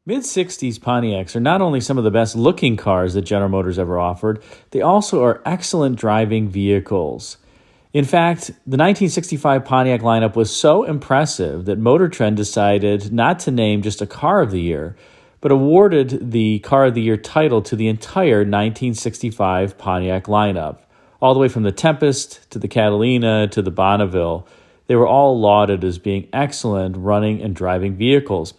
Mid-60s Pontiacs are not only some of the best looking cars that General Motors ever offered, they also are excellent driving vehicles. In fact, the 1965 Pontiac lineup was so impressive that Motor Trend decided not to name just a Car of the Year, but awarded the Car of the Year title to the entire 1965 Pontiac lineup. All the way from the Tempest to the Catalina to the Bonneville, they were all lauded as being excellent running and driving vehicles.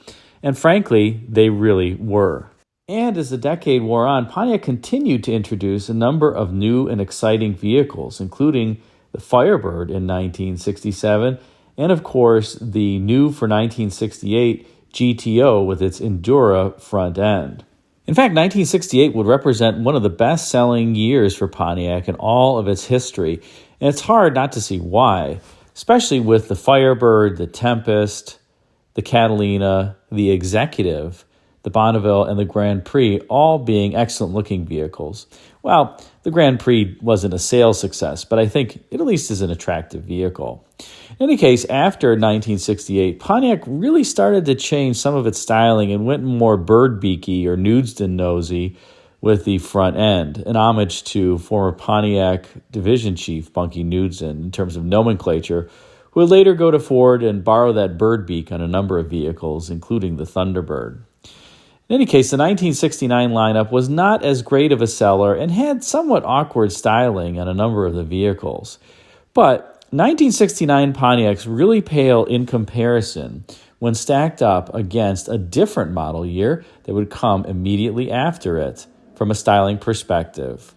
And frankly, they really were. And as the decade wore on, Pontiac continued to introduce a number of new and exciting vehicles, including the Firebird in 1967, and of course, the new for 1968 GTO with its Endura front end. In fact, 1968 would represent one of the best-selling years for Pontiac in all of its history, and it's hard not to see why, especially with the Firebird, the Tempest, the Catalina, the Executive, the Bonneville, and the Grand Prix all being excellent-looking vehicles. Well, the Grand Prix wasn't a sales success, but I think it at least is an attractive vehicle. In any case, after 1968, Pontiac really started to change some of its styling and went more birdbeaky or Nudesden-nosy with the front end, an homage to former Pontiac division chief Bunky Nudesden in terms of nomenclature, who would later go to Ford and borrow that bird beak on a number of vehicles, including the Thunderbird. In any case, the 1969 lineup was not as great of a seller and had somewhat awkward styling on a number of the vehicles. But 1969 Pontiacs really pale in comparison when stacked up against a different model year that would come immediately after it from a styling perspective.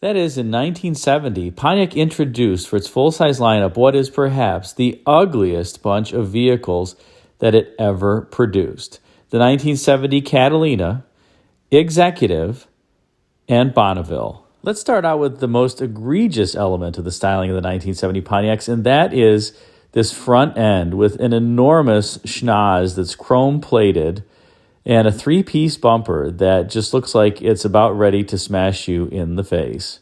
That is, in 1970, Pontiac introduced for its full-size lineup what is perhaps the ugliest bunch of vehicles that it ever produced. The 1970 Catalina, Executive, and Bonneville. Let's start out with the most egregious element of the styling of the 1970 Pontiacs, and that is this front end with an enormous schnoz that's chrome-plated and a three-piece bumper that just looks like it's about ready to smash you in the face.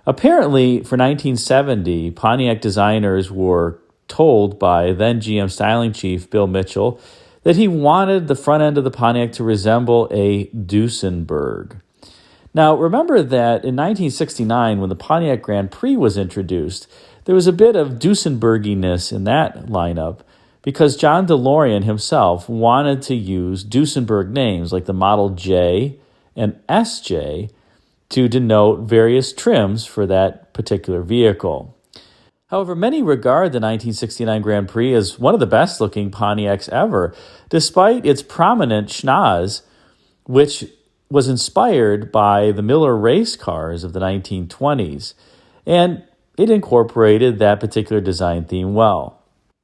Apparently, for 1970, Pontiac designers were told by then GM styling chief Bill Mitchell that he wanted the front end of the Pontiac to resemble a Duesenberg. Now, remember that in 1969, when the Pontiac Grand Prix was introduced, there was a bit of Duesenberginess in that lineup, because John DeLorean himself wanted to use Duesenberg names like the Model J and SJ to denote various trims for that particular vehicle. However, many regard the 1969 Grand Prix as one of the best-looking Pontiacs ever, despite its prominent schnoz, which was inspired by the Miller race cars of the 1920s, and it incorporated that particular design theme well.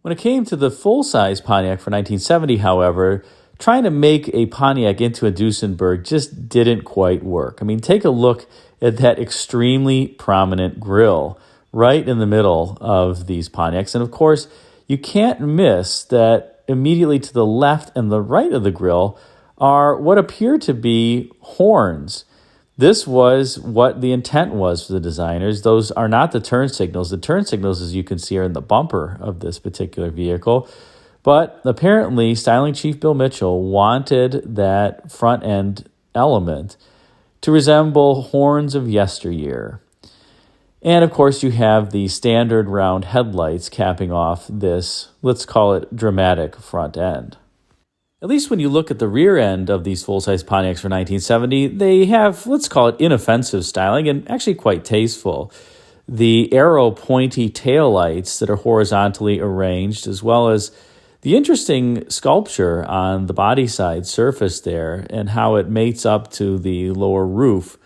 When it came to the full-size Pontiac for 1970, however, trying to make a Pontiac into a Duesenberg just didn't quite work. I mean, take a look at that extremely prominent grille right in the middle of these Pontiacs. And of course, you can't miss that immediately to the left and the right of the grille are what appear to be horns. This was what the intent was for the designers. Those are not the turn signals. The turn signals, as you can see, are in the bumper of this particular vehicle. But apparently, styling chief Bill Mitchell wanted that front end element to resemble horns of yesteryear. And of course, you have the standard round headlights capping off this, let's call it, dramatic front end. At least when you look at the rear end of these full-size Pontiacs for 1970, they have, let's call it, inoffensive styling and actually quite tasteful. The arrow pointy taillights that are horizontally arranged, as well as the interesting sculpture on the body side surface there and how it mates up to the lower roof,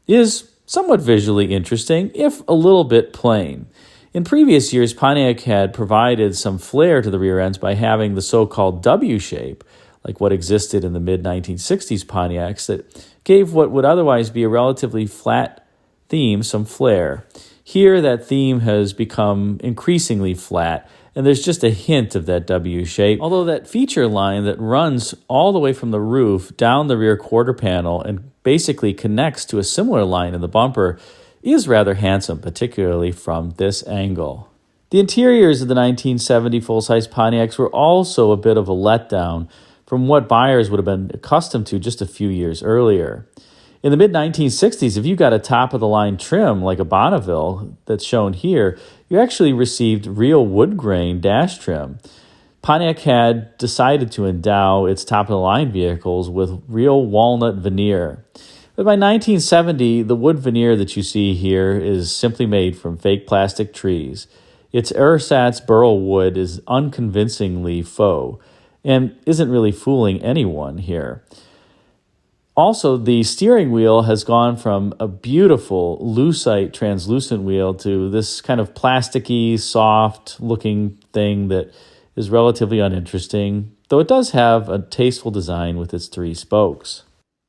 is somewhat visually interesting, if a little bit plain. In previous years, Pontiac had provided some flair to the rear ends by having the so-called W shape, like what existed in the mid-1960s Pontiacs, that gave what would otherwise be a relatively flat theme some flair. Here, that theme has become increasingly flat, and there's just a hint of that W shape, although that feature line that runs all the way from the roof down the rear quarter panel and basically connects to a similar line in the bumper is rather handsome, particularly from this angle. The interiors of the 1970 full-size Pontiacs were also a bit of a letdown from what buyers would have been accustomed to just a few years earlier. In the mid-1960s, if you got a top-of-the-line trim like a Bonneville that's shown here, you actually received real wood grain dash trim. Pontiac had decided to endow its top-of-the-line vehicles with real walnut veneer. But by 1970, the wood veneer that you see here is simply made from fake plastic trees. Its ersatz burl wood is unconvincingly faux and isn't really fooling anyone here. Also, the steering wheel has gone from a beautiful lucite translucent wheel to this kind of plasticky, soft-looking thing that is relatively uninteresting, though it does have a tasteful design with its 3 spokes.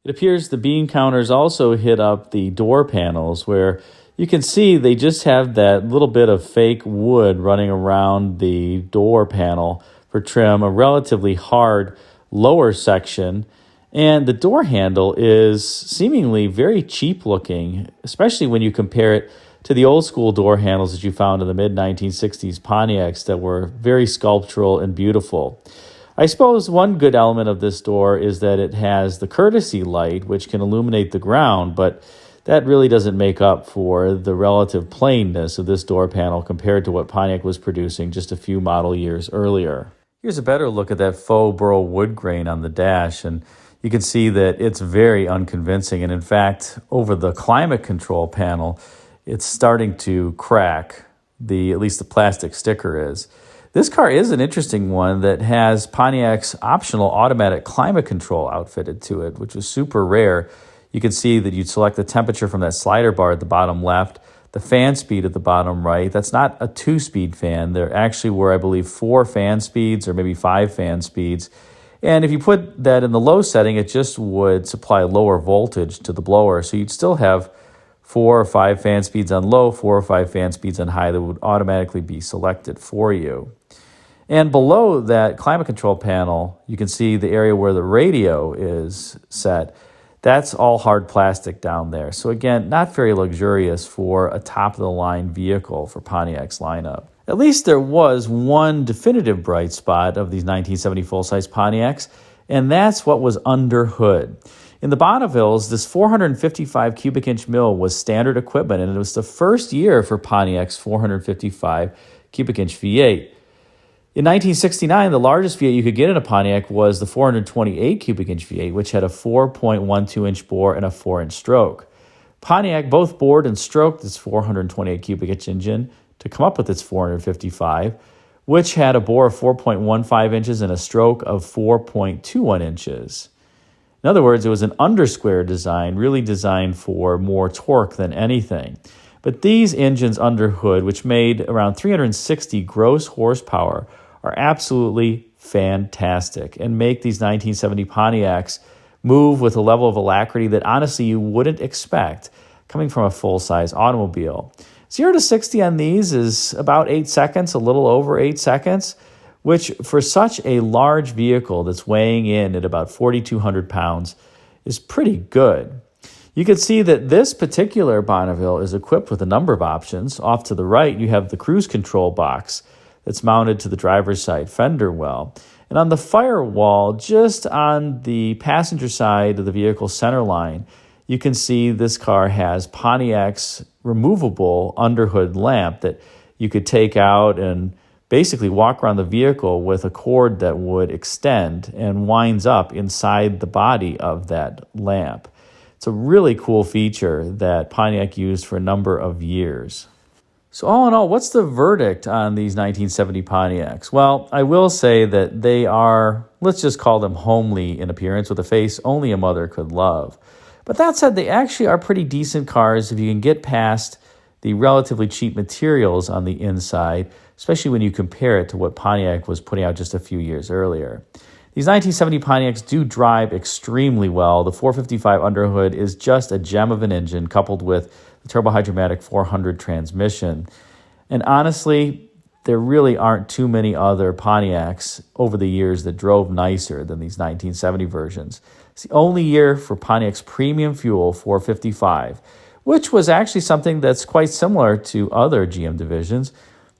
It appears the bean counters also hit up the door panels, where you can see they just have that little bit of fake wood running around the door panel for trim, a relatively hard lower section. And the door handle is seemingly very cheap looking, especially when you compare it to the old school door handles that you found in the mid-1960s Pontiacs that were very sculptural and beautiful. I suppose one good element of this door is that it has the courtesy light, which can illuminate the ground, but that really doesn't make up for the relative plainness of this door panel compared to what Pontiac was producing just a few model years earlier. Here's a better look at that faux burl wood grain on the dash, and you can see that it's very unconvincing. And in fact, over the climate control panel, it's starting to crack. At least the plastic sticker is. This car is an interesting one that has Pontiac's optional automatic climate control outfitted to it, which was super rare. You can see that you'd select the temperature from that slider bar at the bottom left, the fan speed at the bottom right. That's not a 2-speed fan. There actually were, I believe, 4 fan speeds or maybe 5 fan speeds. And if you put that in the low setting, it just would supply lower voltage to the blower. So you'd still have 4 or 5 fan speeds on low, 4 or 5 fan speeds on high that would automatically be selected for you. And below that climate control panel, you can see the area where the radio is set. That's all hard plastic down there. So again, not very luxurious for a top-of-the-line vehicle for Pontiac's lineup. At least there was one definitive bright spot of these 1970 full-size Pontiacs, and that's what was under hood. In the Bonnevilles, this 455 cubic inch mill was standard equipment, and it was the first year for Pontiac's 455 cubic inch V8. In 1969, the largest V8 you could get in a Pontiac was the 428 cubic inch V8, which had a 4.12 inch bore and a 4-inch stroke. Pontiac both bored and stroked its 428 cubic inch engine to come up with its 455, which had a bore of 4.15 inches and a stroke of 4.21 inches. In other words, it was an undersquare design, really designed for more torque than anything. But these engines under hood, which made around 360 gross horsepower, are absolutely fantastic and make these 1970 Pontiacs move with a level of alacrity that honestly you wouldn't expect coming from a full-size automobile. 0 to 60 on these is about 8 seconds, a little over 8 seconds, which for such a large vehicle that's weighing in at about 4,200 pounds is pretty good. You can see that this particular Bonneville is equipped with a number of options. Off to the right, you have the cruise control box that's mounted to the driver's side fender well. And on the firewall, just on the passenger side of the vehicle's center line, you can see this car has Pontiac's removable underhood lamp that you could take out and basically walk around the vehicle with a cord that would extend and winds up inside the body of that lamp. It's a really cool feature that Pontiac used for a number of years. So all in all, what's the verdict on these 1970 Pontiacs? Well, I will say that they are, let's just call them homely in appearance, with a face only a mother could love. But that said, they actually are pretty decent cars if you can get past the relatively cheap materials on the inside, especially when you compare it to what Pontiac was putting out just a few years earlier. These 1970 Pontiacs do drive extremely well. The 455 underhood is just a gem of an engine coupled with the turbohydromatic 400 transmission. And honestly, there really aren't too many other Pontiacs over the years that drove nicer than these 1970 versions. It's the only year for Pontiac's premium fuel 455, which was actually something that's quite similar to other GM divisions.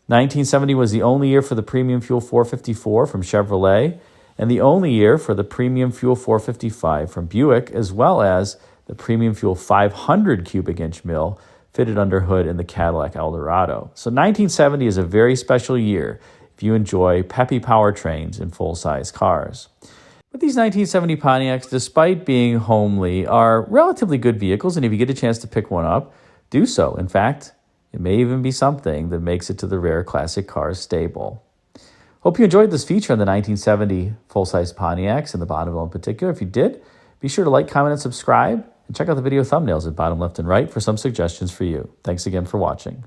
1970 was the only year for the premium fuel 454 from Chevrolet, and the only year for the Premium Fuel 455 from Buick, as well as the Premium Fuel 500 cubic inch mill fitted under hood in the Cadillac Eldorado. So 1970 is a very special year if you enjoy peppy powertrains in full-size cars. But these 1970 Pontiacs, despite being homely, are relatively good vehicles, and if you get a chance to pick one up, do so. In fact, it may even be something that makes it to the rare classic cars stable. Hope you enjoyed this feature on the 1970 full-size Pontiacs and the Bonneville in particular. If you did, be sure to like, comment, and subscribe, and check out the video thumbnails at bottom left and right for some suggestions for you. Thanks again for watching.